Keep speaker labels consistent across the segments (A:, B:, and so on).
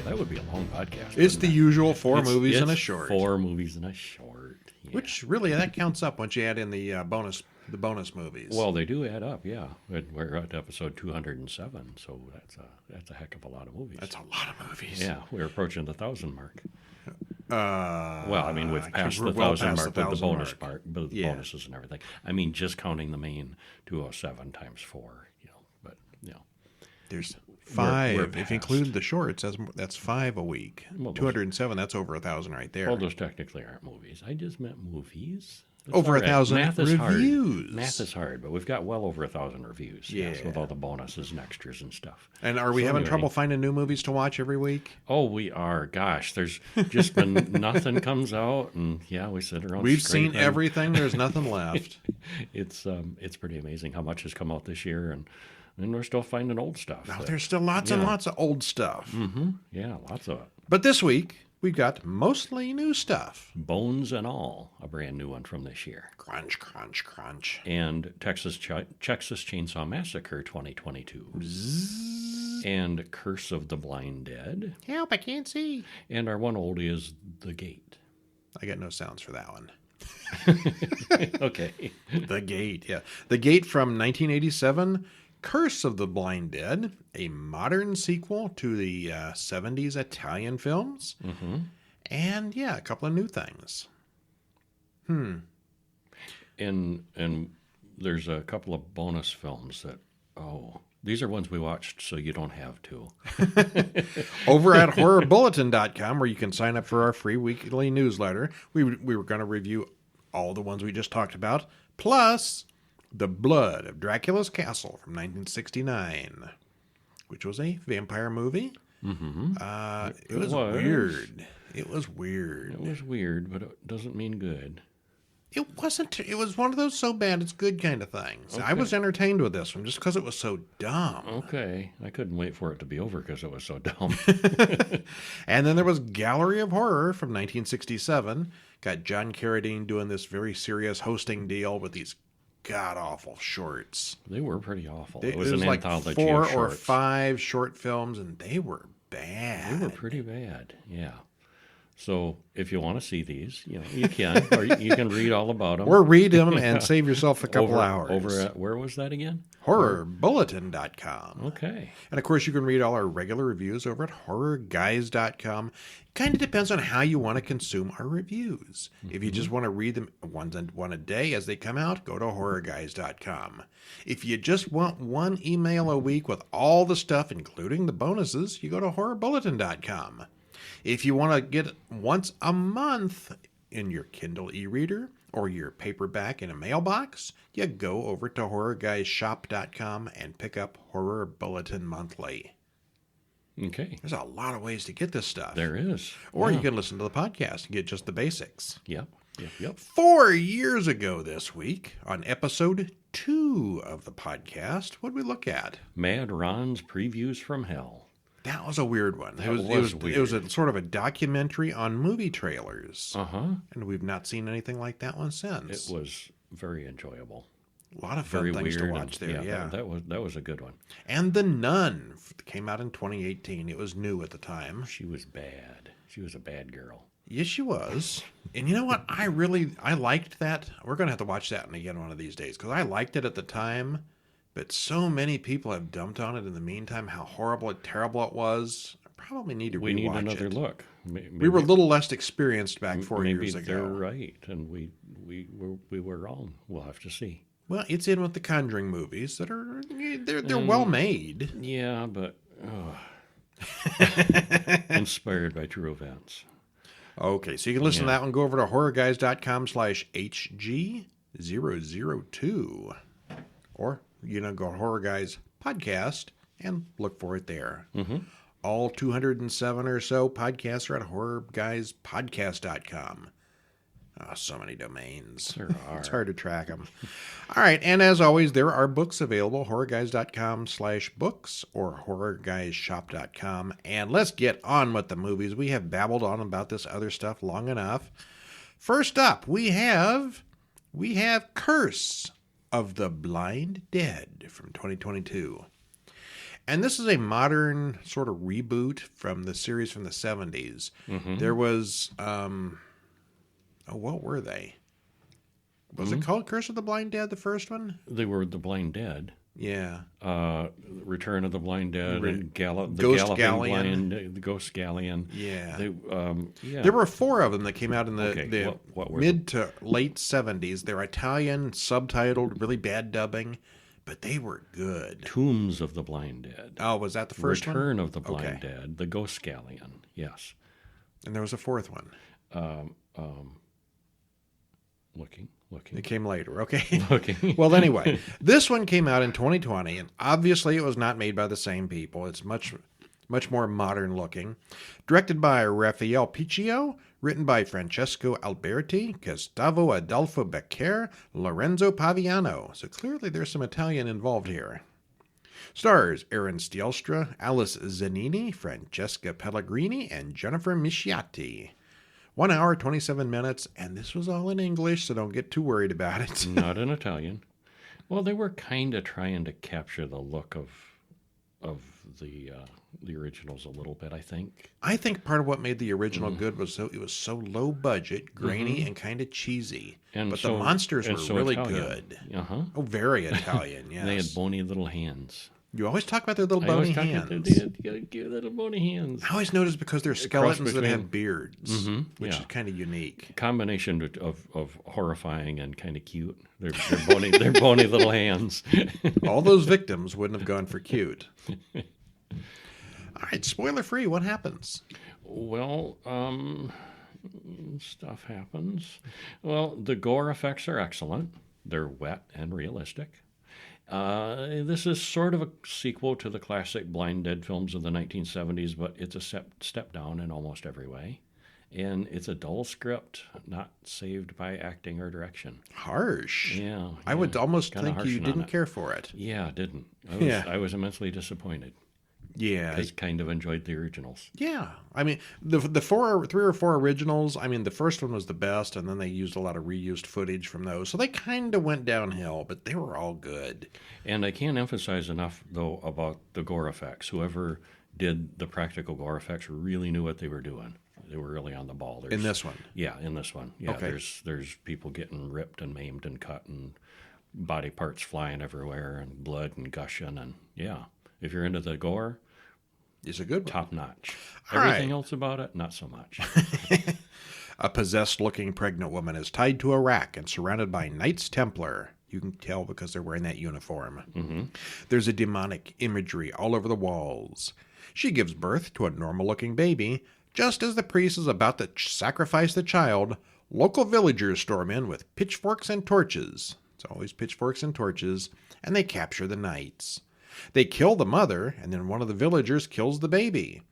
A: that would be a long podcast.
B: It's the usual four movies and a
A: it's
B: short.
A: 4 movies and a short. Yeah.
B: Which really, that counts up once you add in the bonus movies.
A: Well, they do add up, yeah. We're at episode 207, so that's a heck of a lot of movies.
B: That's a lot of movies.
A: Yeah, we're approaching the 1,000 mark.
B: Well,
A: I mean, we've passed the 1,000 mark with the bonus part, but the bonuses and everything. I mean, just counting the main 207 times 4, but
B: there's 5.
A: We're
B: if you include the shorts, that's 5 a week.
A: Well,
B: 207, that's over 1,000 right there.
A: Well, those technically aren't movies. I just meant movies. That's
B: over
A: all right.
B: 1,000
A: Math is
B: reviews.
A: Hard. Math is hard, but we've got well over 1,000 reviews. Yes, with all the bonuses and extras and stuff.
B: And are we having trouble finding new movies to watch every week?
A: Oh, we are. Gosh, there's just been nothing comes out, and we sit around.
B: We've seen everything. There's nothing left.
A: It's pretty amazing how much has come out this year, and we're still finding old stuff.
B: Now, there's still lots and lots of old stuff.
A: Mm-hmm. Yeah, lots of it.
B: But this week, we've got mostly new stuff.
A: Bones and All, a brand new one from this year.
B: Crunch, crunch, crunch.
A: And Texas Chainsaw Massacre 2022. Bzzz. And Curse of the Blind Dead.
B: Help, I can't see.
A: And our one oldie is The Gate.
B: I got no sounds for that one.
A: Okay.
B: The Gate, yeah. The Gate from 1987. Curse of the Blind Dead, a modern sequel to the 70s Italian films.
A: Mm-hmm.
B: And, a couple of new things.
A: And there's a couple of bonus films that, these are ones we watched so you don't have to.
B: Over at horrorbulletin.com, where you can sign up for our free weekly newsletter, we were going to review all the ones we just talked about, plus The Blood of Dracula's Castle from 1969, which was a vampire movie.
A: Mm-hmm.
B: It was weird. It was weird.
A: It was weird, but it doesn't mean good.
B: It wasn't. It was one of those so bad it's good kind of things. Okay. I was entertained with this one just because it was so dumb.
A: Okay. I couldn't wait for it to be over because it was so dumb.
B: And then there was Gallery of Horror from 1967. Got John Carradine doing this very serious hosting deal with these god-awful shorts.
A: They were pretty awful.
B: It
A: was an
B: like
A: anthology
B: 4
A: of shorts.
B: or 5 short films, and they were bad.
A: They were pretty bad, yeah. So if you want to see these, you can, or you can read all about them.
B: Or read them and save yourself a couple hours.
A: Over at, where was that again?
B: HorrorBulletin.com.
A: Okay.
B: And of course, you can read all our regular reviews over at HorrorGuys.com. Kind of depends on how you want to consume our reviews. Mm-hmm. If you just want to read them one a day as they come out, go to HorrorGuys.com. If you just want one email a week with all the stuff, including the bonuses, you go to HorrorBulletin.com. If you want to get once a month in your Kindle e-reader or your paperback in a mailbox, you go over to HorrorGuysShop.com and pick up Horror Bulletin Monthly.
A: Okay.
B: There's a lot of ways to get this stuff.
A: There is.
B: Or you can listen to the podcast and get just the basics.
A: Yep.
B: 4 years ago this week, on episode 2 of the podcast, what did we look at?
A: Mad Ron's Previews from Hell.
B: That was a weird one.
A: It was weird.
B: It was a sort of a documentary on movie trailers.
A: Uh-huh.
B: And we've not seen anything like that one since.
A: It was very enjoyable.
B: A lot of fun things to watch there,
A: yeah. That was a good one.
B: And The Nun came out in 2018. It was new at the time.
A: She was bad. She was a bad girl.
B: Yes, she was. And you know what? I liked that. We're going to have to watch that again one of these days because I liked it at the time. But so many people have dumped on it in the meantime, how horrible and terrible it was. I probably need to rewatch it.
A: We need another look. Maybe,
B: we were a little less experienced back 4 years ago.
A: Maybe they're right, and we were wrong. We'll have to see.
B: Well, it's in with the Conjuring movies that are they're well made.
A: Yeah, but inspired by true events.
B: Okay, so you can listen to that one. Go over to horrorguys.com/HG002. Or, go to Horror Guys Podcast and look for it there.
A: Mm-hmm.
B: All 207 or so podcasts are at horrorguyspodcast.com. Oh, so many domains.
A: There are.
B: It's hard to track them. All right, and as always, there are books available, horrorguys.com/books or horrorguysshop.com. And let's get on with the movies. We have babbled on about this other stuff long enough. First up, we have Curse of the Blind Dead from 2022. And this is a modern sort of reboot from the series from the 70s. There was, what were they? Was it called Curse of the Blind Dead, the first one?
A: They were the Blind Dead.
B: Yeah.
A: Return of the Blind Dead and the
B: Ghost
A: Galloping
B: Galleon.
A: Blind, the Ghost Galleon.
B: Yeah.
A: Yeah.
B: There were 4 of them that came out in the
A: what were
B: mid to late 70s. They're Italian, subtitled, really bad dubbing, but they were good.
A: Tombs of the Blind Dead.
B: Oh, was that the first one?
A: Return of the Blind Dead. The Ghost Galleon. Yes.
B: And there was a 4th one.
A: Looking.
B: It came later, okay?
A: Looking.
B: Well, anyway, this one came out in 2020, and obviously it was not made by the same people. It's much more modern looking. Directed by Raffaele Picchio, written by Francesco Alberti, Gustavo Adolfo Beccher, Lorenzo Paviano. So clearly there's some Italian involved here. Stars Aaron Stielstra, Alice Zanini, Francesca Pellegrini, and Jennifer Misciati. 1 hour, 27 minutes, and this was all in English, so don't get too worried about it.
A: Not in Italian. Well, they were kind of trying to capture the look of the originals a little bit, I think.
B: I think part of what made the original good was it was so low budget, grainy, and kind of cheesy. But the monsters were really good. Oh, very Italian, yes.
A: They had bony little hands.
B: You always talk about their little bony hands.
A: They had little bony hands.
B: I always notice because they're skeletons that have beards, which is kind of unique.
A: Combination of horrifying and kind of cute. They're bony. They're bony little hands.
B: All those victims wouldn't have gone for cute. All right, spoiler free. What happens?
A: Well, stuff happens. Well, the gore effects are excellent. They're wet and realistic. This is sort of a sequel to the classic Blind Dead films of the 1970s, but it's a step down in almost every way. And it's a dull script, not saved by acting or direction.
B: Harsh.
A: Yeah.
B: I would almost think you didn't care for it.
A: Yeah, I didn't. I was immensely disappointed.
B: Yeah.
A: I kind of enjoyed the originals.
B: Yeah. I mean, the 3 or 4 originals, I mean, the first one was the best, and then they used a lot of reused footage from those. So they kind of went downhill, but they were all good.
A: And I can't emphasize enough, though, about the gore effects. Whoever did the practical gore effects really knew what they were doing. They were really on the ball.
B: In this one?
A: Yeah, in this one. Yeah,
B: okay.
A: There's people getting ripped and maimed and cut and body parts flying everywhere and blood and gushing. And, yeah, if you're into the gore...
B: It's a good one.
A: Top notch.
B: All
A: Everything
B: right.
A: else about it, not so much.
B: A possessed-looking pregnant woman is tied to a rack and surrounded by Knights Templar. You can tell because they're wearing that uniform. Mm-hmm. There's a demonic imagery all over the walls. She gives birth to a normal-looking baby. Just as the priest is about to sacrifice the child, local villagers storm in with pitchforks and torches. It's always pitchforks and torches, and they capture the knights. They kill the mother, and then one of the villagers kills the baby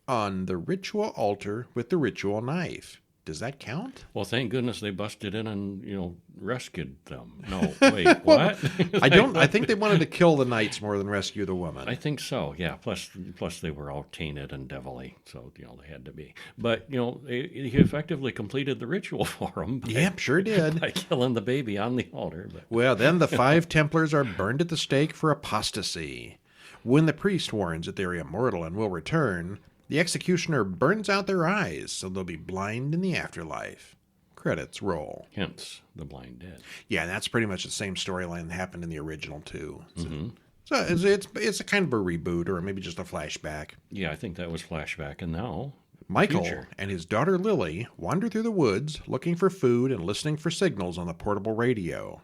B: on the ritual altar with the ritual knife. Does that count?
A: Well, thank goodness they busted in and, rescued them. No, wait, what?
B: I think they wanted to kill the knights more than rescue the woman.
A: I think so, yeah. Plus they were all tainted and devilly, so, they had to be. But, he effectively completed the ritual for them.
B: Yep, sure did.
A: By killing the baby on the altar. But.
B: Well, then the 5 Templars are burned at the stake for apostasy. When the priest warns that they're immortal and will return, the executioner burns out their eyes so they'll be blind in the afterlife. Credits roll.
A: Hence, the Blind Dead.
B: Yeah, that's pretty much the same storyline that happened in the original, too. So it's a kind of a reboot or maybe just a flashback.
A: Yeah, I think that was flashback. And now...
B: Michael and his daughter Lily wander through the woods looking for food and listening for signals on the portable radio.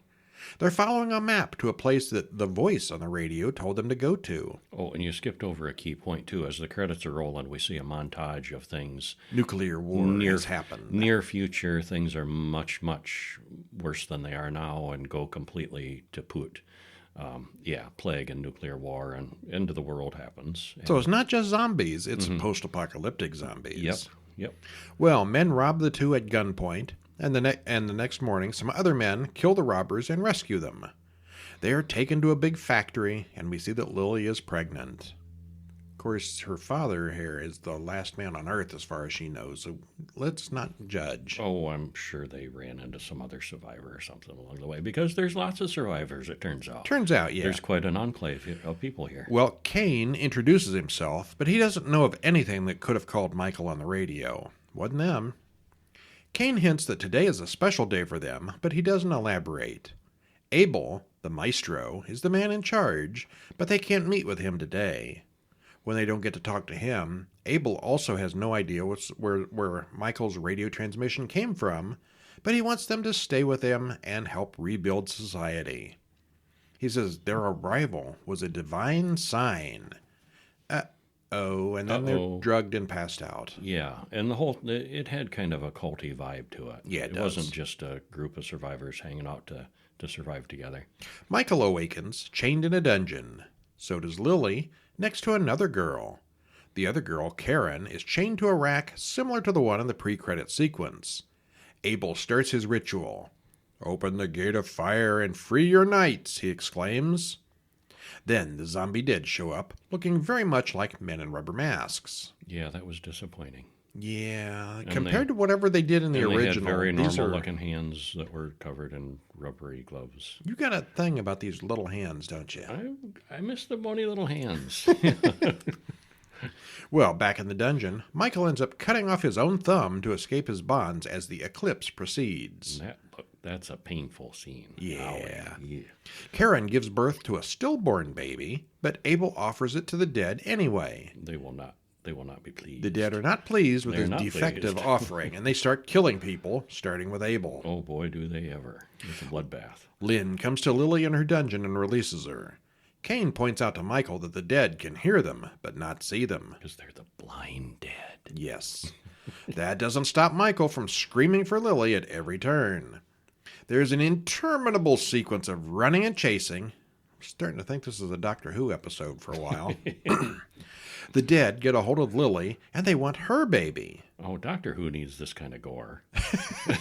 B: They're following a map to a place that the voice on the radio told them to go to.
A: Oh, and you skipped over a key point, too. As the credits are rolling, we see a montage of things.
B: Nuclear war has happened.
A: Near future, things are much, much worse than they are now and go completely kaput. Plague and nuclear war and end of the world happens.
B: So it's not just zombies, it's post-apocalyptic zombies.
A: Yep.
B: Well, men rob the 2 at gunpoint. And the next morning, some other men kill the robbers and rescue them. They are taken to a big factory, and we see that Lily is pregnant. course, her father here is the last man on Earth as far as she knows, so let's not judge.
A: Oh, I'm sure they ran into some other survivor or something along the way, because there's lots of survivors, it turns out.
B: Turns out, yeah.
A: There's quite an enclave of people here.
B: Well, Kane introduces himself, but he doesn't know of anything that could have called Michael on the radio. Wasn't them. Kane hints that today is a special day for them, but he doesn't elaborate. Abel, the maestro, is the man in charge, but they can't meet with him today. When they don't get to talk to him, Abel also has no idea where Michael's radio transmission came from, but he wants them to stay with him and help rebuild society. He says their arrival was a divine sign. And then they're drugged and passed out.
A: Yeah, and it had kind of a culty vibe to it.
B: Yeah, it
A: wasn't just a group of survivors hanging out to survive together.
B: Michael awakens, chained in a dungeon. So does Lily, next to another girl. The other girl, Karen, is chained to a rack similar to the one in the pre-credit sequence. Abel starts his ritual. "Open the gate of fire and free your knights," he exclaims. Then the zombie dead show up, looking very much like men in rubber masks.
A: Yeah, that was disappointing.
B: Yeah, compared to whatever they did in the original.
A: They had very normal-looking hands that were covered in rubbery gloves.
B: You got a thing about these little hands, don't you?
A: I miss the bony little hands.
B: Well, back in the dungeon, Michael ends up cutting off his own thumb to escape his bonds as the eclipse proceeds.
A: That's a painful scene.
B: Yeah.
A: Yeah.
B: Karen gives birth to a stillborn baby, but Abel offers it to the dead anyway.
A: They will not be pleased.
B: The dead are not pleased with his defective offering, and they start killing people, starting with Abel.
A: Oh boy, do they ever. It's a bloodbath.
B: Lynn comes to Lily in her dungeon and releases her. Kane points out to Michael that the dead can hear them, but not see them.
A: Because they're the blind dead.
B: Yes. That doesn't stop Michael from screaming for Lily at every turn. There's an interminable sequence of running and chasing. I'm starting to think this is a Doctor Who episode for a while. The dead get a hold of Lily, and they want her baby.
A: Oh, Doctor Who needs this kind of gore.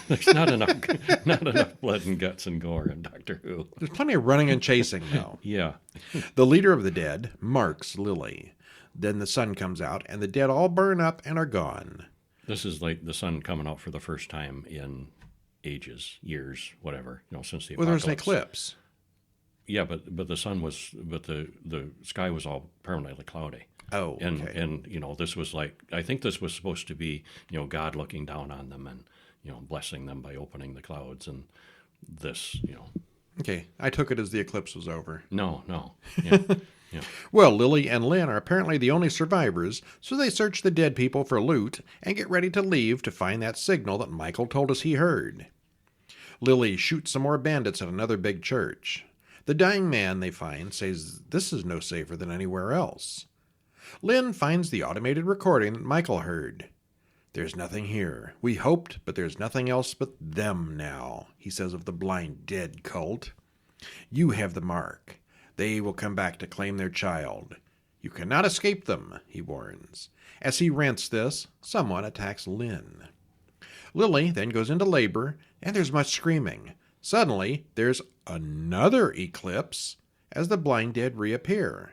A: There's not enough blood and guts and gore in Doctor Who.
B: There's plenty of running and chasing, though.
A: Yeah.
B: The leader of the dead marks Lily. Then the sun comes out, and the dead all burn up and are gone.
A: This is like the sun coming out for the first time in ages, years, whatever, since the apocalypse.
B: Well, there's an eclipse.
A: Yeah, but the sky was all permanently cloudy.
B: Oh, okay.
A: And this was I think this was supposed to be, God looking down on them and, blessing them by opening the clouds, and this,
B: Okay, I took it as the eclipse was over.
A: No. Yeah. Yeah.
B: Well, Lily and Lynn are apparently the only survivors, so they search the dead people for loot and get ready to leave to find that signal that Michael told us he heard. Lily shoots some more bandits at another big church. The dying man they find says this is no safer than anywhere else. Lynn finds the automated recording that Michael heard. "There's nothing here. We hoped, but there's nothing else but them now," he says of the blind dead cult. "You have the mark. They will come back to claim their child. You cannot escape them," he warns. As he rants this, someone attacks Lynn. Lily then goes into labor, and there's much screaming. Suddenly, there's another eclipse as the blind dead reappear.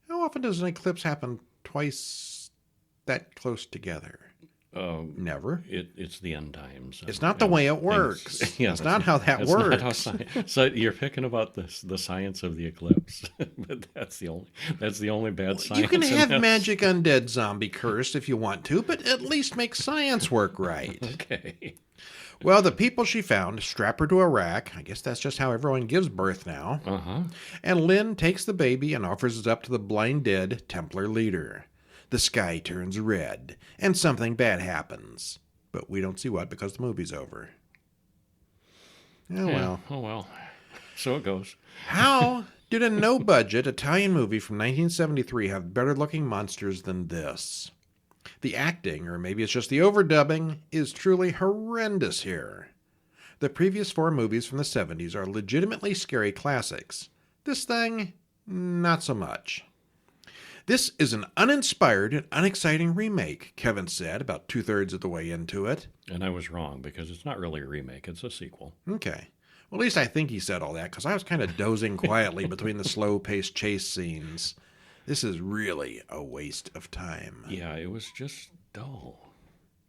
B: How often does an eclipse happen twice that close together? Never.
A: It's the end times.
B: It's not the way it works. Yeah, it's not how that works.
A: So you're picking about the science of the eclipse, but that's the only bad science.
B: You can have magic undead zombie cursed if you want to, but at least make science work right.
A: Okay.
B: Well, the people she found strap her to a rack. I guess that's just how everyone gives birth now.
A: Uh-huh.
B: And Lynn takes the baby and offers it up to the blind dead Templar leader. The sky turns red, and something bad happens. But we don't see what because the movie's over.
A: Oh, well. So it goes.
B: How did a no-budget Italian movie from 1973 have better-looking monsters than this? The acting, or maybe it's just the overdubbing, is truly horrendous here. The previous 4 movies from the 70s are legitimately scary classics. This thing, not so much. "This is an uninspired and unexciting remake," Kevin said about 2/3 of the way into it.
A: And I was wrong, because it's not really a remake, it's a sequel.
B: Okay. Well, at least I think he said all that, because I was kind of dozing quietly between the slow-paced chase scenes. This is really a waste of time.
A: Yeah, it was just dull,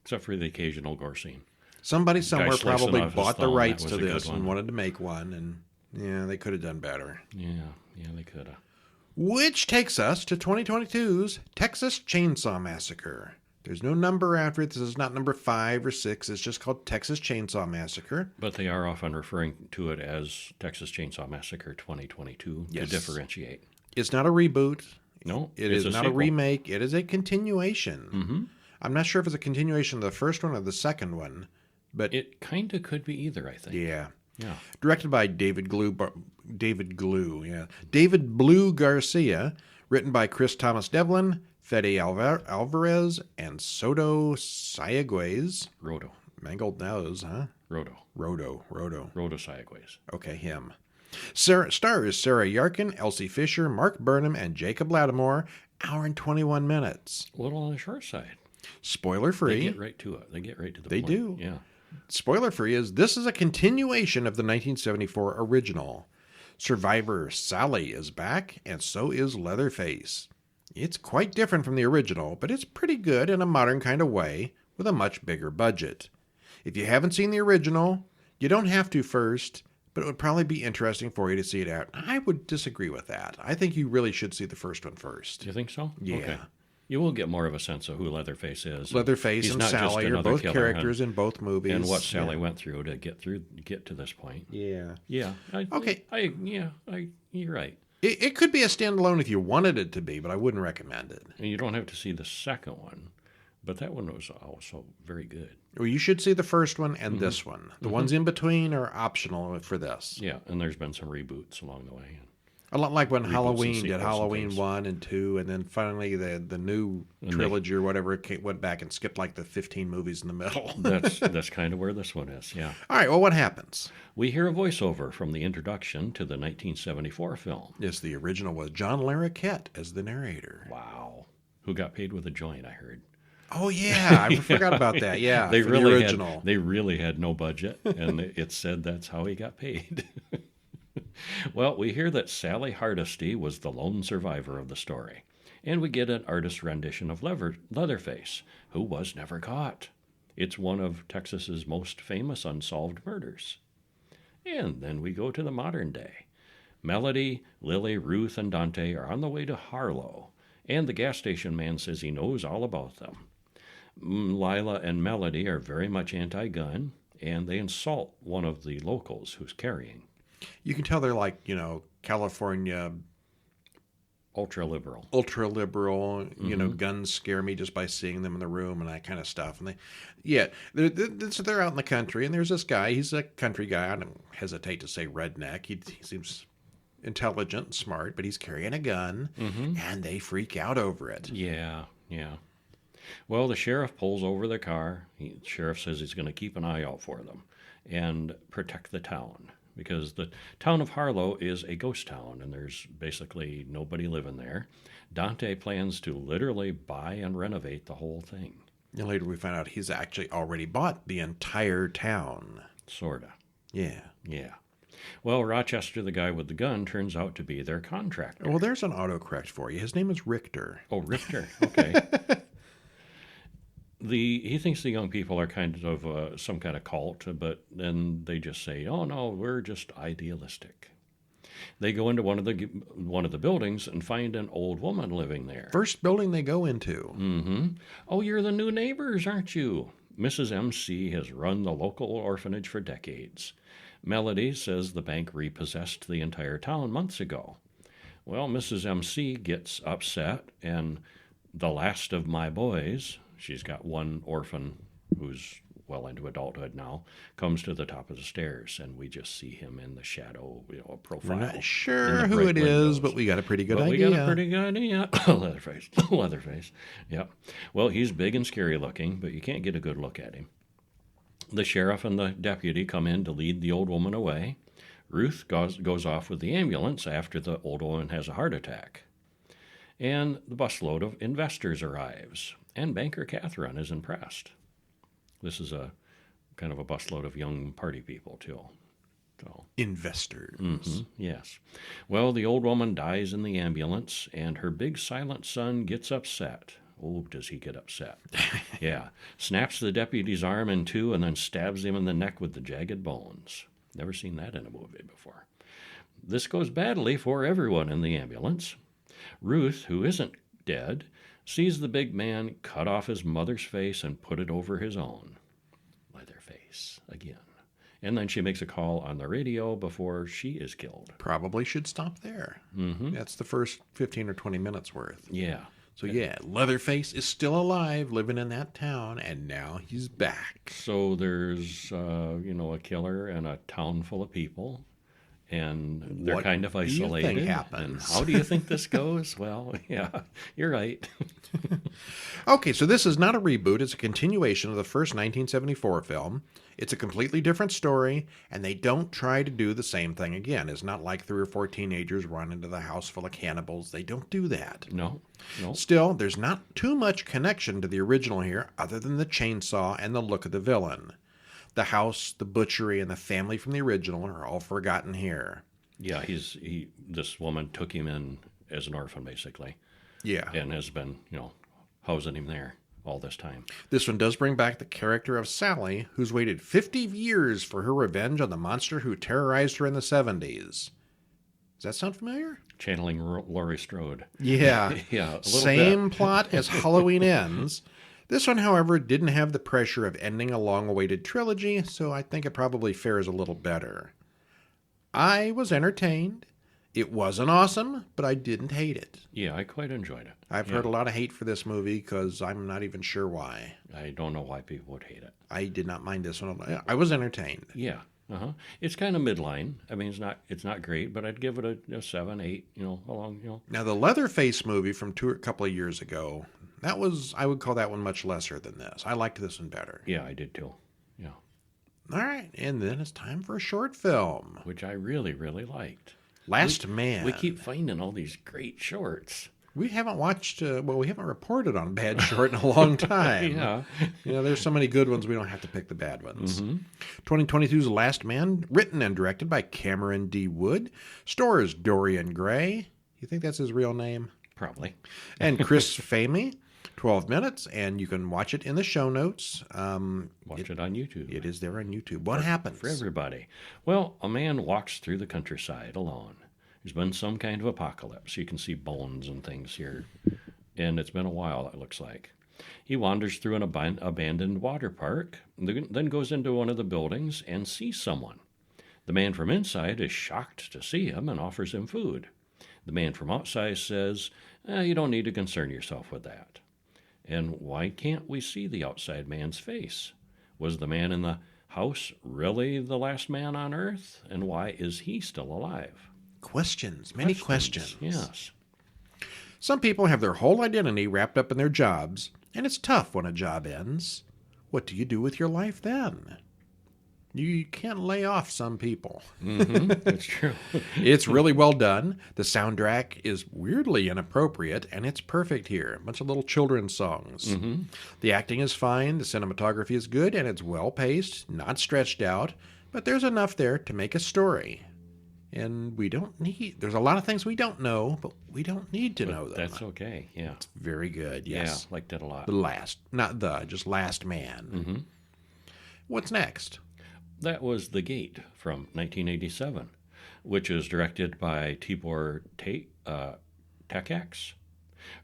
A: except for the occasional gore scene.
B: Somebody somewhere
A: slicing
B: probably
A: off his
B: bought the
A: thumb,
B: rights
A: that
B: to
A: was a good
B: this and
A: one.
B: wanted to make one, and yeah, they could have done better.
A: Yeah, they could have.
B: Which takes us to 2022's Texas Chainsaw Massacre. There's no number after it. This is not number 5 or 6. It's just called Texas Chainsaw Massacre.
A: But they are often referring to it as Texas Chainsaw Massacre 2022
B: Yes.
A: to differentiate.
B: It's not a reboot.
A: No,
B: It
A: it's
B: is not
A: sequel.
B: a remake. It is a continuation.
A: Mm-hmm.
B: I'm not sure if it's a continuation of the first one or the second one, but
A: It kind of could be either, I think.
B: yeah.
A: Yeah.
B: Directed by David Blue Garcia, written by Chris Thomas Devlin, Fede Alvarez, and Soto Sayaguez.
A: Rodo.
B: Mangled nose, huh?
A: Rodo Sideways.
B: Okay, him. Stars Sarah Yarkin, Elsie Fisher, Mark Burnham, and Jacob Lattimore. Hour and 21 minutes.
A: A little on the short side.
B: Spoiler
A: They
B: free.
A: get right to it. They get right to the
B: They
A: point.
B: do.
A: Yeah.
B: Spoiler free is this is a continuation of the 1974 original. Survivor Sally is back, and so is Leatherface. It's quite different from the original, but it's pretty good in a modern kind of way with a much bigger budget. If you haven't seen the original, you don't have to first, but it would probably be interesting for you to see it out. I would disagree with that. I think you really should see the first one first.
A: Do you think so?
B: Yeah.
A: Okay. You will get more of a sense of who Leatherface is.
B: Leatherface
A: He's
B: and
A: not just
B: Sally are
A: another
B: both
A: killer,
B: characters in both movies.
A: and what Sally went through to get to this point.
B: Yeah.
A: Yeah.
B: Okay.
A: You're right.
B: It could be a standalone if you wanted it to be, but I wouldn't recommend it.
A: And you don't have to see the second one, but that one was also very good.
B: Well, you should see the first one and this one. The ones in between are optional for this.
A: Yeah, and there's been some reboots along the way.
B: A lot like when
A: and
B: Halloween did
A: sequels and
B: Halloween
A: things.
B: 1 and 2, and then finally the new trilogy or whatever went back and skipped like the 15 movies in the middle.
A: That's kind of where this one is. Yeah.
B: All right, well, what happens?
A: We hear a voiceover from the introduction to the 1974 film.
B: Yes, the original was John Larroquette as the narrator.
A: Wow. Who got paid with a joint, I heard.
B: Oh, yeah, I forgot about that. Yeah,
A: They
B: for
A: really
B: the original.
A: they really had no budget, and it said that's how he got paid. Well, we hear that Sally Hardesty was the lone survivor of the story, and we get an artist's rendition of Leatherface, who was never caught. It's one of Texas's most famous unsolved murders. And then we go to the modern day. Melody, Lily, Ruth, and Dante are on the way to Harlow, and the gas station man says he knows all about them. Lila and Melody are very much anti-gun, and they insult one of the locals who's carrying.
B: You can tell they're like, California
A: Ultra-liberal.
B: ultra liberal, guns scare me just by seeing them in the room and that kind of stuff. And they're out in the country, and there's this guy. He's a country guy. I don't hesitate to say redneck. He seems intelligent and smart, but he's carrying a gun, and they freak out over it.
A: Yeah. Well, the sheriff pulls over the car. The sheriff says he's going to keep an eye out for them and protect the town, because the town of Harlow is a ghost town, and there's basically nobody living there. Dante plans to literally buy and renovate the whole thing.
B: And later we find out he's actually already bought the entire town.
A: Sorta.
B: Yeah.
A: Yeah. Well, Rochester, the guy with the gun, turns out to be their contractor.
B: Well, there's an autocorrect for you. His name is Richter.
A: Oh, Richter. Okay. He thinks the young people are kind of some kind of cult, but then they just say, "Oh no, we're just idealistic." They go into one of the buildings and find an old woman living there.
B: First building they go into.
A: Oh, you're the new neighbors, aren't you? Mrs. MC has run the local orphanage for decades. Melody says the bank repossessed the entire town months ago. Well, Mrs. MC gets upset, and the last of my boys, she's got one orphan who's well into adulthood now, comes to the top of the stairs, and we just see him in the shadow, a profile.
B: We're not sure
A: in the
B: who
A: bright
B: it is,
A: windows.
B: but we got a pretty good
A: But
B: idea.
A: we got a pretty good idea. Leatherface. Yep. Well, he's big and scary looking, but you can't get a good look at him. The sheriff and the deputy come in to lead the old woman away. Ruth goes off with the ambulance after the old woman has a heart attack. And the busload of investors arrives, and banker Catherine is impressed. This is a kind of a busload of young party people, too. So,
B: investors.
A: yes. Well, the old woman dies in the ambulance, and her big silent son gets upset. Oh, does he get upset? Yeah. Snaps the deputy's arm in two and then stabs him in the neck with the jagged bones. Never seen that in a movie before. This goes badly for everyone in the ambulance. Ruth, who isn't dead, sees the big man cut off his mother's face and put it over his own. Leatherface again. And then she makes a call on the radio before she is killed.
B: Probably should stop there. That's the first 15 or 20 minutes worth.
A: Yeah.
B: So yeah, Leatherface is still alive, living in that town, and now he's back.
A: So there's, a killer and a town full of people, and they're kind of isolated.
B: What do you think happens?
A: And how do you think this goes? Well, yeah, you're right.
B: Okay, so this is not a reboot. It's a continuation of the first 1974 film. It's a completely different story, and they don't try to do the same thing again. It's not like 3 or 4 teenagers run into the house full of cannibals. They don't do that.
A: No.
B: Still, there's not too much connection to the original here, other than the chainsaw and the look of the villain. The house, the butchery, and the family from the original are all forgotten here.
A: Yeah, this woman took him in as an orphan, basically.
B: Yeah.
A: And has been, housing him there all this time.
B: This one does bring back the character of Sally, who's waited 50 years for her revenge on the monster who terrorized her in the 70s. Does that sound familiar?
A: Channeling Laurie Strode.
B: Yeah.
A: Yeah, a little
B: Same
A: bit.
B: plot as Halloween Ends. This one, however, didn't have the pressure of ending a long-awaited trilogy, so I think it probably fares a little better. I was entertained. It wasn't awesome, but I didn't hate it.
A: Yeah, I quite enjoyed it.
B: I've heard a lot of hate for this movie because I'm not even sure why.
A: I don't know why people would hate it.
B: I did not mind this one. I was entertained.
A: Yeah. It's kind of midline. I mean, it's not great, but I'd give it a 7, 8, along.
B: Now, the Leatherface movie from a couple of years ago, I would call that one much lesser than this. I liked this one better.
A: Yeah, I did too. Yeah.
B: All right, and then it's time for a short film.
A: Which I really, really liked.
B: Last Man.
A: We keep finding all these great shorts.
B: We haven't watched, we haven't reported on bad short in a long time.
A: Yeah.
B: There's so many good ones, we don't have to pick the bad ones. 2022's Last Man, written and directed by Cameron D. Wood, stars Dorian Gray. You think that's his real name?
A: Probably.
B: And Chris Famey. 12 minutes, and you can watch it in the show notes.
A: Watch it on YouTube.
B: It is there on YouTube. What happens?
A: For everybody. Well, a man walks through the countryside alone. There's been some kind of apocalypse. You can see bones and things here. And it's been a while, it looks like. He wanders through an abandoned water park, then goes into one of the buildings and sees someone. The man from inside is shocked to see him and offers him food. The man from outside says, you don't need to concern yourself with that. And why can't we see the outside man's face? Was the man in the house really the last man on Earth? And why is he still alive?
B: Questions. Many questions.
A: Yes.
B: Some people have their whole identity wrapped up in their jobs, and it's tough when a job ends. What do you do with your life then? You can't lay off some people.
A: That's true.
B: It's really well done. The soundtrack is weirdly inappropriate, and it's perfect here. A bunch of little children's songs. The acting is fine, the cinematography is good, and it's well-paced, not stretched out, but there's enough there to make a story. And there's a lot of things we don't know, but we don't need to know them.
A: That's okay, yeah.
B: It's very good, yes.
A: Yeah, liked it a lot.
B: Just Last Man. What's next?
A: That was The Gate from 1987, which is directed by Tibor Takacs,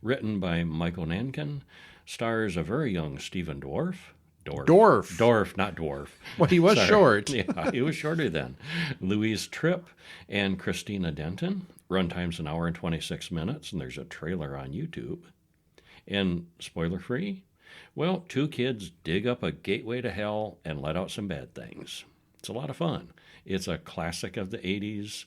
A: written by Michael Nankin, stars a very young Stephen Dorff, not Dwarf.
B: Well, he was short.
A: Yeah, he was shorter then. Louise Tripp and Christina Denton. Runtime's an hour and 26 minutes, and there's a trailer on YouTube. And spoiler-free, well, 2 kids dig up a gateway to hell and let out some bad things. It's a lot of fun. It's a classic of the 80s,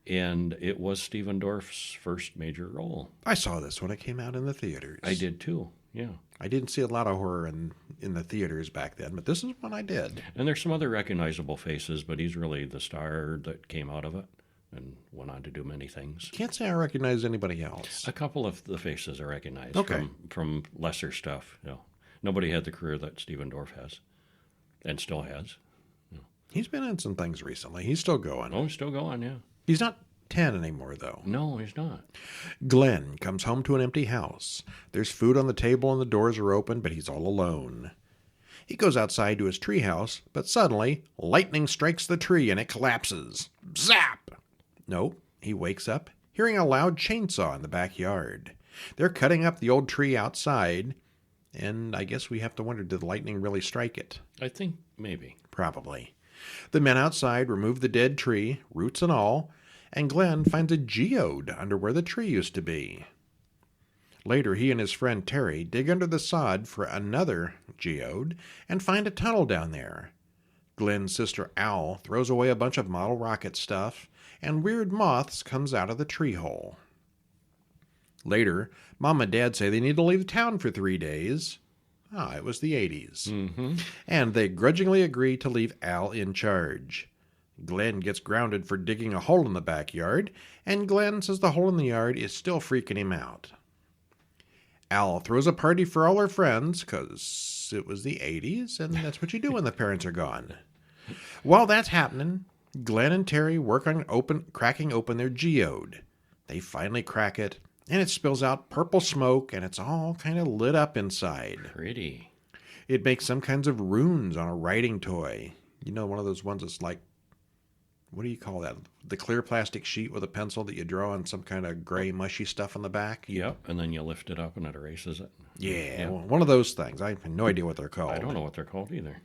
A: and it was Stephen Dorff's first major role.
B: I saw this when it came out in the theaters.
A: I did too, yeah.
B: I didn't see a lot of horror in the theaters back then, but this is one I did.
A: And there's some other recognizable faces, but he's really the star that came out of it and went on to do many things.
B: Can't say I recognize anybody else.
A: A couple of the faces I recognize from lesser stuff. Nobody had the career that Stephen Dorff has and still has.
B: He's been in some things recently. He's still going.
A: Oh, he's still going, yeah.
B: He's not 10 anymore, though.
A: No, he's not.
B: Glenn comes home to an empty house. There's food on the table and the doors are open, but he's all alone. He goes outside to his treehouse, but suddenly, lightning strikes the tree and it collapses. Zap! Nope, he wakes up, hearing a loud chainsaw in the backyard. They're cutting up the old tree outside, and I guess we have to wonder, did the lightning really strike it?
A: I think maybe.
B: Probably. The men outside remove the dead tree, roots and all, and Glenn finds a geode under where the tree used to be. Later, he and his friend Terry dig under the sod for another geode and find a tunnel down there. Glenn's sister Al throws away a bunch of model rocket stuff, and weird moths comes out of the tree hole. Later, Mom and Dad say they need to leave town for 3 days. It was the 80s.
A: Mm-hmm.
B: And they grudgingly agree to leave Al in charge. Glenn gets grounded for digging a hole in the backyard, and Glenn says the hole in the yard is still freaking him out. Al throws a party for all her friends, because it was the 80s, and that's what you do when the parents are gone. While that's happening, Glenn and Terry work on cracking open their geode. They finally crack it, and it spills out purple smoke, and it's all kind of lit up inside.
A: Pretty.
B: It makes some kinds of runes on a writing toy. You know, one of those ones that's like, what do you call that? The clear plastic sheet with a pencil that you draw on some kind of gray mushy stuff on the back?
A: Yep, and then you lift it up and it erases it.
B: Yeah, well, one of those things. I have no idea what they're called.
A: I don't know what they're called either.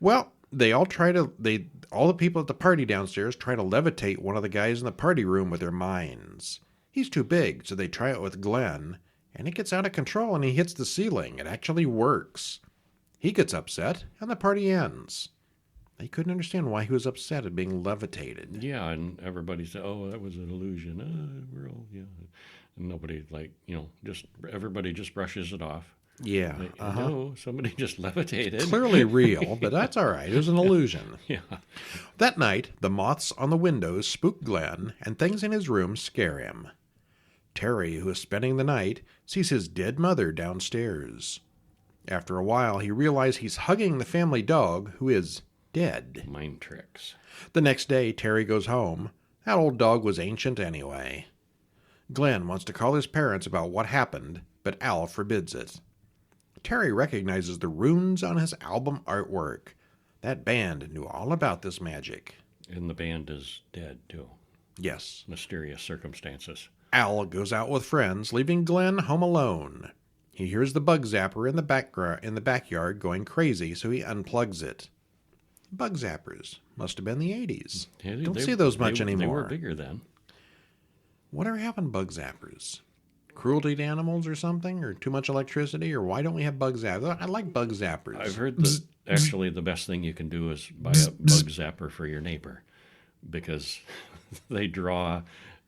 B: Well, all the people at the party downstairs try to levitate one of the guys in the party room with their minds. He's too big, so they try it with Glenn, and it gets out of control and he hits the ceiling. It actually works. He gets upset, and the party ends. They couldn't understand why he was upset at being levitated.
A: Yeah, and everybody said, "Oh, that was an illusion." We're all, yeah. And nobody, everybody just brushes it off.
B: Yeah.
A: No, somebody just levitated.
B: Clearly real, but that's all right. It was an illusion.
A: Yeah.
B: That night, the moths on the windows spook Glenn, and things in his room scare him. Terry, who is spending the night, sees his dead mother downstairs. After a while, he realizes he's hugging the family dog, who is dead.
A: Mind tricks.
B: The next day, Terry goes home. That old dog was ancient anyway. Glenn wants to call his parents about what happened, but Al forbids it. Terry recognizes the runes on his album artwork. That band knew all about this magic.
A: And the band is dead, too.
B: Yes.
A: Mysterious circumstances.
B: Al goes out with friends, leaving Glenn home alone. He hears the bug zapper in the backyard going crazy, so he unplugs it. Bug zappers must have been the 80s.
A: Yeah,
B: Don't see those much anymore.
A: They were bigger then.
B: Whatever happened to bug zappers? Cruelty to animals or something? Or too much electricity? Or why don't we have bug zappers? I like bug zappers.
A: I've heard that actually the best thing you can do is buy a bug zapper for your neighbor, because they draw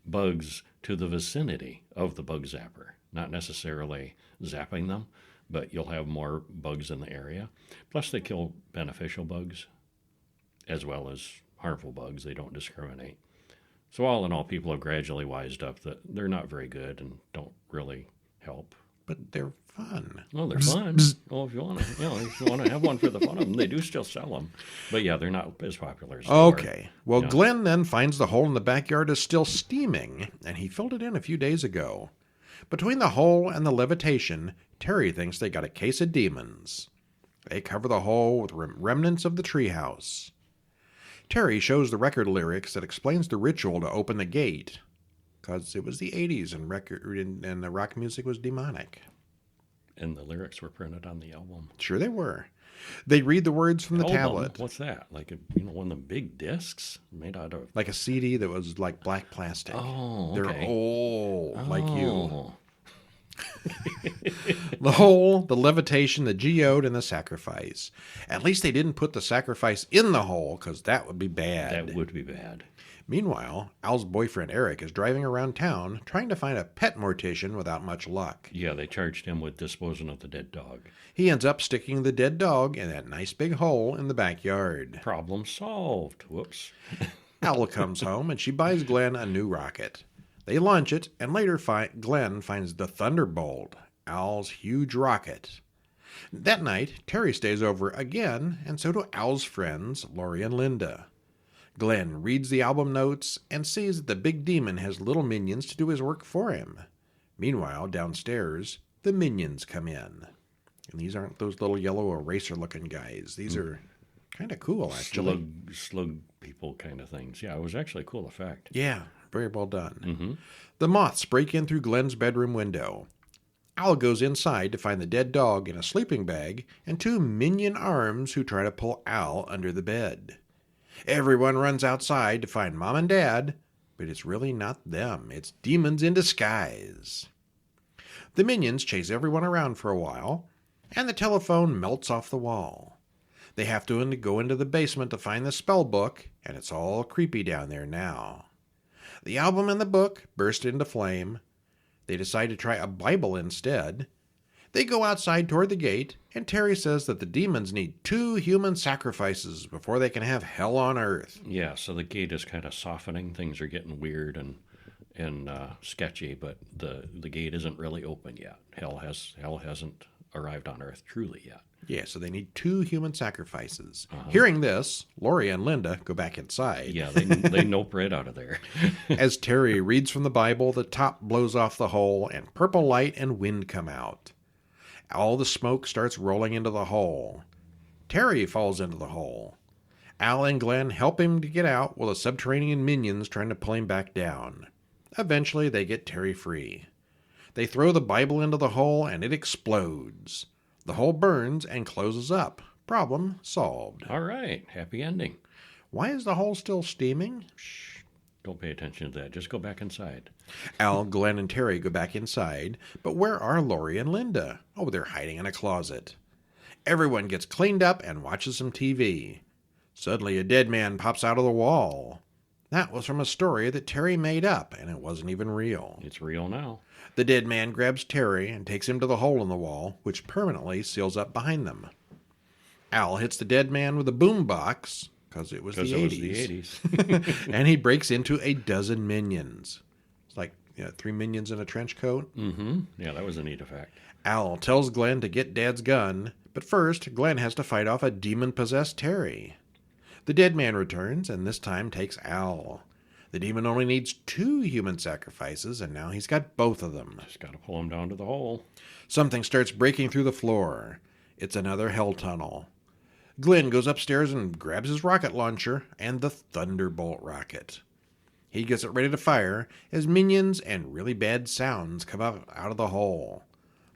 A: bugs to the vicinity of the bug zapper. Not necessarily zapping them, but you'll have more bugs in the area. Plus they kill beneficial bugs as well as harmful bugs. They don't discriminate. So all in all, people have gradually wised up that they're not very good and don't really help.
B: But they're fun.
A: Well, they're fun. Well, if you want to have one for the fun of them, they do still sell them. But yeah, they're not as popular as they
B: Okay.
A: were.
B: Well, Glenn then finds the hole in the backyard is still steaming, and he filled it in a few days ago. Between the hole and the levitation, Terry thinks they got a case of demons. They cover the hole with remnants of the treehouse. Terry shows the record lyrics that explains the ritual to open the gate, because it was the 80s and the rock music was demonic.
A: And the lyrics were printed on the album.
B: Sure they were. They read the words from the tablet.
A: What's that? Like one of the big discs made out of...
B: Like a CD that was like black plastic.
A: Oh, okay.
B: They're old, like you. The hole, the levitation, the geode, and the sacrifice. At least they didn't put the sacrifice in the hole, because that would be bad.
A: That would be bad.
B: Meanwhile, Al's boyfriend Eric is driving around town trying to find a pet mortician without much luck.
A: Yeah, they charged him with disposing of the dead dog.
B: He ends up sticking the dead dog in that nice big hole in the backyard.
A: Problem solved. Whoops.
B: Al comes home and she buys Glenn a new rocket. They launch it, and later Glenn finds the Thunderbolt, Al's huge rocket. That night, Terry stays over again, and so do Al's friends, Laurie and Linda. Glenn reads the album notes and sees that the big demon has little minions to do his work for him. Meanwhile, downstairs, the minions come in. And these aren't those little yellow eraser-looking guys. These are kind of cool, actually.
A: Slug people kind of things. Yeah, it was actually a cool effect.
B: Yeah, very well done.
A: Mm-hmm.
B: The moths break in through Glenn's bedroom window. Al goes inside to find the dead dog in a sleeping bag and two minion arms who try to pull Al under the bed. Everyone runs outside to find Mom and Dad, but it's really not them. It's demons in disguise. The minions chase everyone around for a while, and the telephone melts off the wall. They have to go into the basement to find the spell book, and it's all creepy down there now. The album and the book burst into flame. They decide to try a Bible instead. They go outside toward the gate, and Terry says that the demons need 2 human sacrifices before they can have hell on earth.
A: Yeah, so the gate is kind of softening. Things are getting weird and sketchy, but the gate isn't really open yet. Hell hasn't arrived on earth truly yet.
B: Yeah, so they need 2 human sacrifices. Hearing this, Laurie and Linda go back inside.
A: Yeah, they nope right out of there.
B: As Terry reads from the Bible, the top blows off the hole, and purple light and wind come out. All the smoke starts rolling into the hole. Terry falls into the hole. Al and Glenn help him to get out while the subterranean minions trying to pull him back down. Eventually, they get Terry free. They throw the Bible into the hole, and it explodes. The hole burns and closes up. Problem solved.
A: All right, happy ending.
B: Why is the hole still steaming?
A: Shh, don't pay attention to that. Just go back inside.
B: Al, Glenn, and Terry go back inside, but where are Laurie and Linda? Oh, they're hiding in a closet. Everyone gets cleaned up and watches some TV. Suddenly, a dead man pops out of the wall. That was from a story that Terry made up, and it wasn't even real.
A: It's real now.
B: The dead man grabs Terry and takes him to the hole in the wall, which permanently seals up behind them. Al hits the dead man with a boombox, because it was the 80s. And he breaks into a dozen minions. It's like 3 minions in a trench coat.
A: Mm-hmm. Yeah, that was a neat effect.
B: Al tells Glenn to get Dad's gun, but first, Glenn has to fight off a demon-possessed Terry. The dead man returns, and this time takes Al. The demon only needs 2 human sacrifices, and now he's got both of them.
A: Just got to pull him down to the hole.
B: Something starts breaking through the floor. It's another hell tunnel. Glenn goes upstairs and grabs his rocket launcher and the Thunderbolt rocket. He gets it ready to fire as minions and really bad sounds come out of the hole.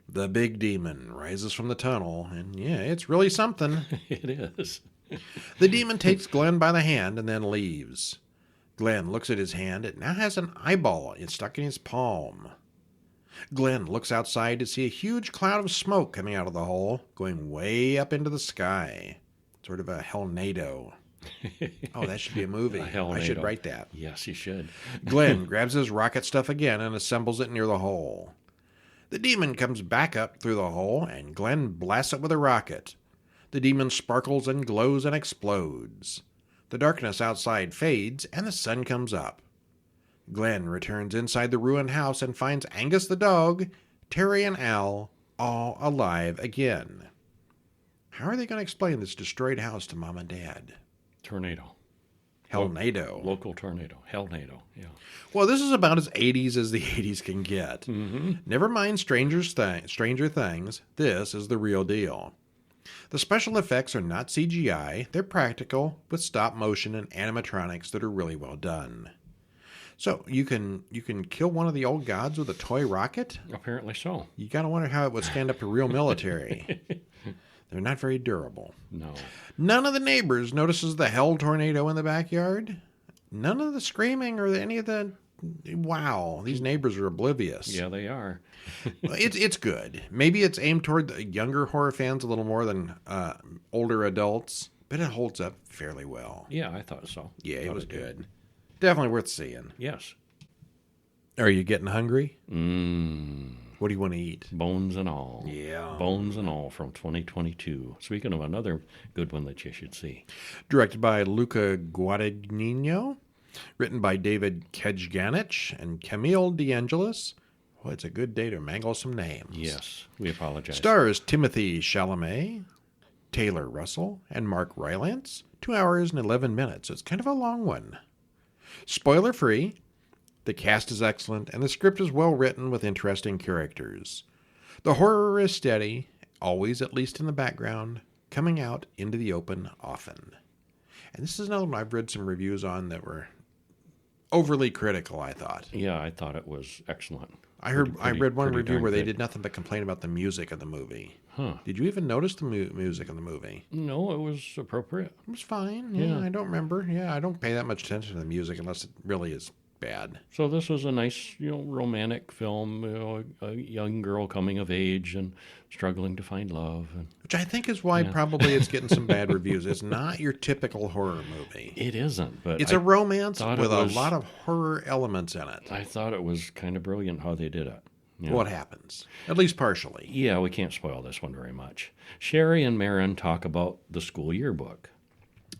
B: The big demon rises from the tunnel, and yeah, it's really something.
A: It is.
B: The demon takes Glenn by the hand and then leaves. Glenn looks at his hand. It now has an eyeball stuck in his palm. Glenn looks outside to see a huge cloud of smoke coming out of the hole, going way up into the sky. Sort of a hellnado. Oh, that should be a movie. I should write that.
A: Yes, you should.
B: Glenn grabs his rocket stuff again and assembles it near the hole. The demon comes back up through the hole, and Glenn blasts it with a rocket. The demon sparkles and glows and explodes. The darkness outside fades, and the sun comes up. Glenn returns inside the ruined house and finds Angus the dog, Terry and Al, all alive again. How are they going to explain this destroyed house to Mom and Dad?
A: Tornado.
B: Hellnado.
A: Local tornado. Hellnado, yeah.
B: Well, this is about as 80s as the 80s can get.
A: Mm-hmm.
B: Never mind Stranger Things. This is the real deal. The special effects are not CGI. They're practical, with stop motion and animatronics that are really well done. So, you can kill one of the old gods with a toy rocket?
A: Apparently so.
B: You gotta wonder how it would stand up to real military. They're not very durable.
A: No.
B: None of the neighbors notices the hell tornado in the backyard. None of the screaming or any of the... Wow, these neighbors are oblivious.
A: Yeah, they are.
B: It's good. Maybe it's aimed toward the younger horror fans a little more than older adults, but it holds up fairly well.
A: Yeah, I thought so.
B: Yeah, it was good. Definitely worth seeing.
A: Yes.
B: Are you getting hungry?
A: Mmm.
B: What do you want to eat?
A: Bones and all.
B: Yeah.
A: Bones and all from 2022. Speaking of another good one that you should see.
B: Directed by Luca Guadagnino. Written by David Kejganich and Camille DeAngelis. Well, it's a good day to mangle some names.
A: Yes, we apologize.
B: Stars Timothy Chalamet, Taylor Russell, and Mark Rylance. 2 hours and 11 minutes. It's kind of a long one. Spoiler free. The cast is excellent, and the script is well written with interesting characters. The horror is steady, always at least in the background, coming out into the open often. And this is another one I've read some reviews on that were overly critical, I thought.
A: Yeah, I thought it was excellent.
B: I read one review where they
A: good.
B: did nothing but complain about the music of the movie.
A: Huh.
B: Did you even notice the music of the movie?
A: No, it was appropriate.
B: It was fine. Yeah, I don't remember. Yeah, I don't pay that much attention to the music unless it really is bad.
A: So this was a nice, romantic film, a young girl coming of age and struggling to find love.
B: Which I think is why probably it's getting some bad reviews. It's not your typical horror movie.
A: It isn't, but
B: it's a romance with a
A: was,
B: lot of horror elements in it.
A: I thought it was kind of brilliant how they did it. Yeah.
B: What happens? At least partially.
A: Yeah, we can't spoil this one very much. Sherry and Marin talk about the school yearbook.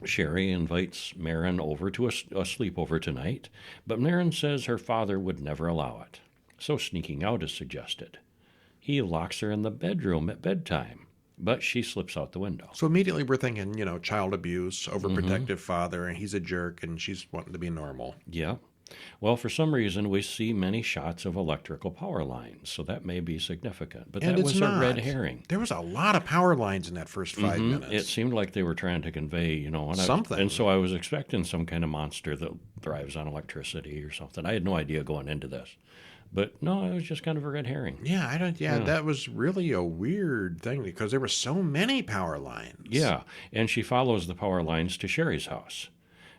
A: Sherry invites Marin over to a sleepover tonight, but Marin says her father would never allow it, so sneaking out is suggested. He locks her in the bedroom at bedtime, but she slips out the window.
B: So immediately we're thinking, child abuse, overprotective father, and he's a jerk, and she's wanting to be normal.
A: Yeah. Well, for some reason, we see many shots of electrical power lines, so that may be significant. But
B: and
A: that was
B: not.
A: a red herring.
B: There was a lot of power lines in that first 5 minutes.
A: It seemed like they were trying to convey,
B: something.
A: And so I was expecting some kind of monster that thrives on electricity or something. I had no idea going into this. But no, it was just kind of a red herring.
B: Yeah, that was really a weird thing because there were so many power lines.
A: Yeah, and she follows the power lines to Sherry's house.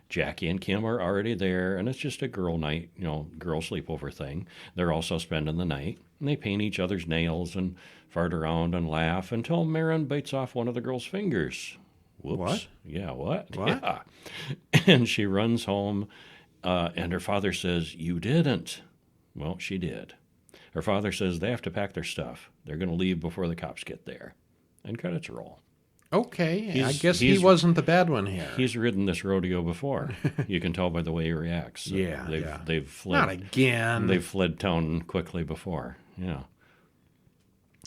A: Jackie and Kim are already there, and it's just a girl night, girl sleepover thing. They're also spending the night, and they paint each other's nails and fart around and laugh until Marin bites off one of the girl's fingers. Whoops.
B: What?
A: Yeah, what?
B: What?
A: Yeah. And she runs home, and her father says, "You didn't." Well, she did. Her father says they have to pack their stuff. They're going to leave before the cops get there. And credits roll.
B: Okay, I guess he wasn't the bad one here.
A: He's ridden this rodeo before. You can tell by the way he reacts. They've fled.
B: Not again.
A: They've fled town quickly before. Yeah.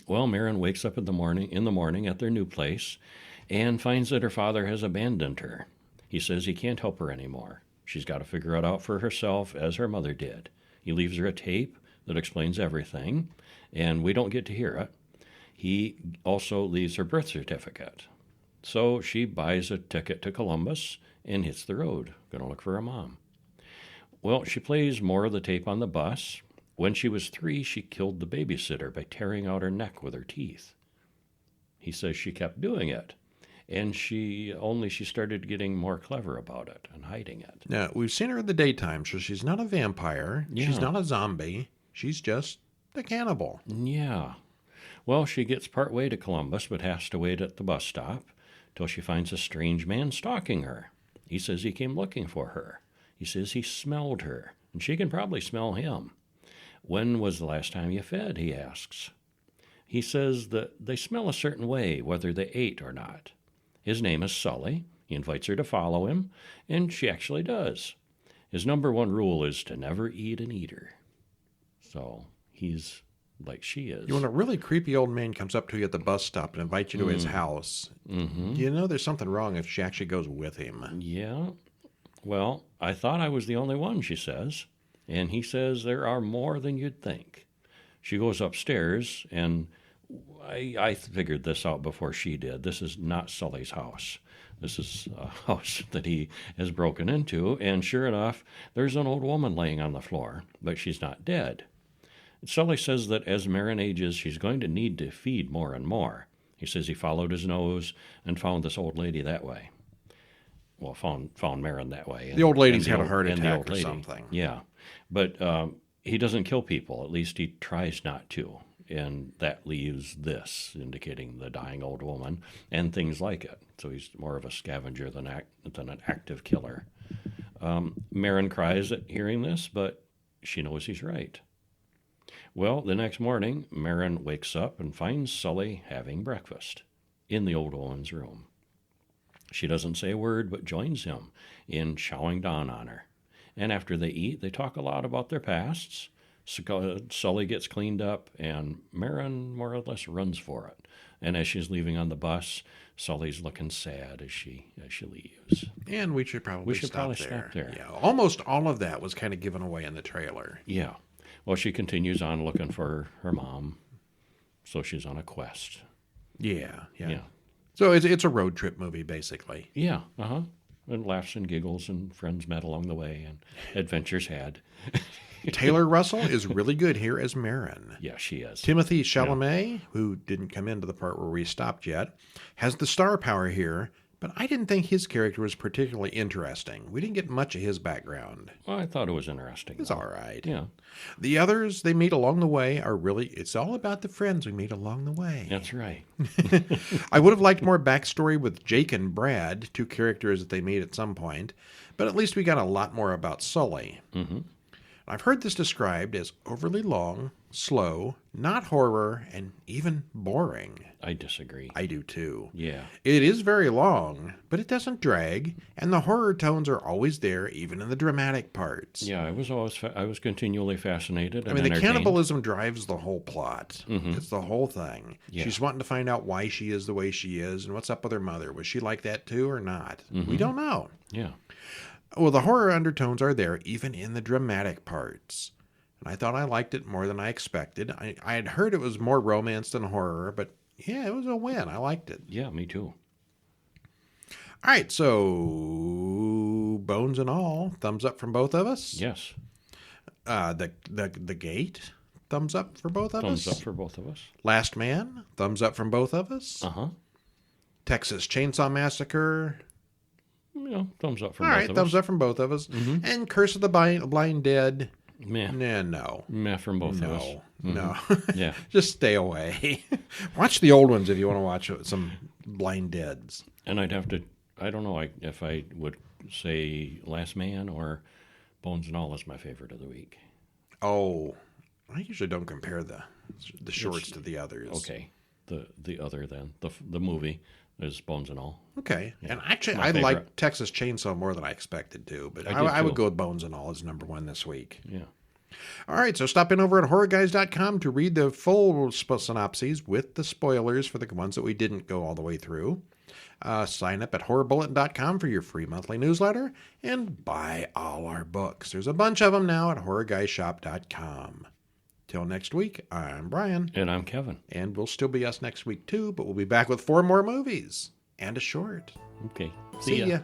A: Well, Marin wakes up in the morning at their new place and finds that her father has abandoned her. He says he can't help her anymore. She's got to figure it out for herself as her mother did. He leaves her a tape that explains everything, and we don't get to hear it. He also leaves her birth certificate. So she buys a ticket to Columbus and hits the road, going to look for her mom. Well, she plays more of the tape on the bus. When she was 3, she killed the babysitter by tearing out her neck with her teeth. He says she kept doing it, and she started getting more clever about it and hiding it.
B: Now, we've seen her in the daytime, so she's not a vampire.
A: Yeah.
B: She's not a zombie. She's just a cannibal.
A: Yeah. Well, she gets part way to Columbus, but has to wait at the bus stop till she finds a strange man stalking her. He says he came looking for her. He says he smelled her, and she can probably smell him. When was the last time you fed, he asks. He says that they smell a certain way, whether they ate or not. His name is Sully. He invites her to follow him, and she actually does. His number 1 rule is to never eat an eater. So he's like she is.
B: When a really creepy old man comes up to you at the bus stop and invites you to his house, you know there's something wrong if she actually goes with him.
A: Yeah. Well, I thought I was the only one, she says. And he says there are more than you'd think. She goes upstairs, and I figured this out before she did. This is not Sully's house. This is a house that he has broken into, and sure enough, there's an old woman laying on the floor, but she's not dead. Sully says that as Marin ages, she's going to need to feed more and more. He says he followed his nose and found this old lady that way. Well, found Marin that way.
B: The old lady's had a heart attack or something.
A: Yeah. But he doesn't kill people. At least he tries not to. And that leaves this, indicating the dying old woman and things like it. So he's more of a scavenger than an active killer. Marin cries at hearing this, but she knows he's right. Well, the next morning, Marin wakes up and finds Sully having breakfast in the old woman's room. She doesn't say a word, but joins him in chowing down on her. And after they eat, they talk a lot about their pasts. Sully gets cleaned up, and Marin more or less runs for it. And as she's leaving on the bus, Sully's looking sad as she leaves.
B: And we should probably stop there. Yeah, almost all of that was kind of given away in the trailer.
A: Yeah. Well, she continues on looking for her mom, so she's on a quest.
B: Yeah. So it's a road trip movie, basically.
A: Yeah, and laughs and giggles and friends met along the way and adventures had.
B: Taylor Russell is really good here as Marin.
A: Yeah, she is.
B: Timothy Chalamet, who didn't come into the part where we stopped yet, has the star power here, but I didn't think his character was particularly interesting. We didn't get much of his background.
A: Well, I thought it was interesting.
B: It's all right.
A: Yeah.
B: The others they meet along the way are really, it's all about the friends we meet along the way.
A: That's right.
B: I would have liked more backstory with Jake and Brad, two characters that they meet at some point, but at least we got a lot more about Sully.
A: Mm-hmm.
B: I've heard this described as overly long, slow, not horror, and even boring.
A: I disagree.
B: I do too.
A: Yeah.
B: It is very long, but it doesn't drag, and the horror tones are always there, even in the dramatic parts.
A: Yeah, I was continually fascinated. And
B: the
A: entertained.
B: cannibalism drives the whole plot.
A: Mm-hmm.
B: It's the whole thing.
A: Yeah.
B: She's wanting to find out why she is the way she is, and what's up with her mother. Was she like that too, or not?
A: Mm-hmm.
B: We don't know.
A: Yeah.
B: Well, the horror undertones are there, even in the dramatic parts. And I thought I liked it more than I expected. I had heard it was more romance than horror, but yeah, it was a win. I liked it.
A: Yeah, me too.
B: All right, so bones and all, thumbs up from both of us.
A: Yes.
B: The Gate, thumbs up for both of us.
A: Thumbs up for both of us.
B: Last Man, thumbs up from both of us.
A: Uh-huh.
B: Texas Chainsaw Massacre.
A: Thumbs up from
B: all
A: both
B: right,
A: of
B: thumbs
A: us.
B: up from both of us.
A: Mm-hmm.
B: And Curse of the Blind Dead.
A: Meh.
B: Nah, no.
A: Meh from both of us. Mm-hmm.
B: No.
A: Yeah.
B: Just stay away. Watch the old ones if you want to watch some Blind Deads.
A: And I don't know if I would say Last Man or Bones and All is my favorite of the week.
B: Oh, I usually don't compare the shorts to the others.
A: Okay. The other then, the movie is Bones and All.
B: Okay.
A: Yeah.
B: And actually,
A: My
B: I
A: favorite.
B: like Texas Chainsaw more than I expected to, but I would go with Bones and All as number one this week.
A: Yeah.
B: All right, so stop in over at horrorguys.com to read the full synopses with the spoilers for the ones that we didn't go all the way through. Sign up at horrorbulletin.com for your free monthly newsletter and buy all our books. There's a bunch of them now at horrorguyshop.com. Till next week, I'm Brian.
A: And I'm Kevin.
B: And we'll still be us next week too, but we'll be back with 4 more movies and a short.
A: Okay.
B: See ya.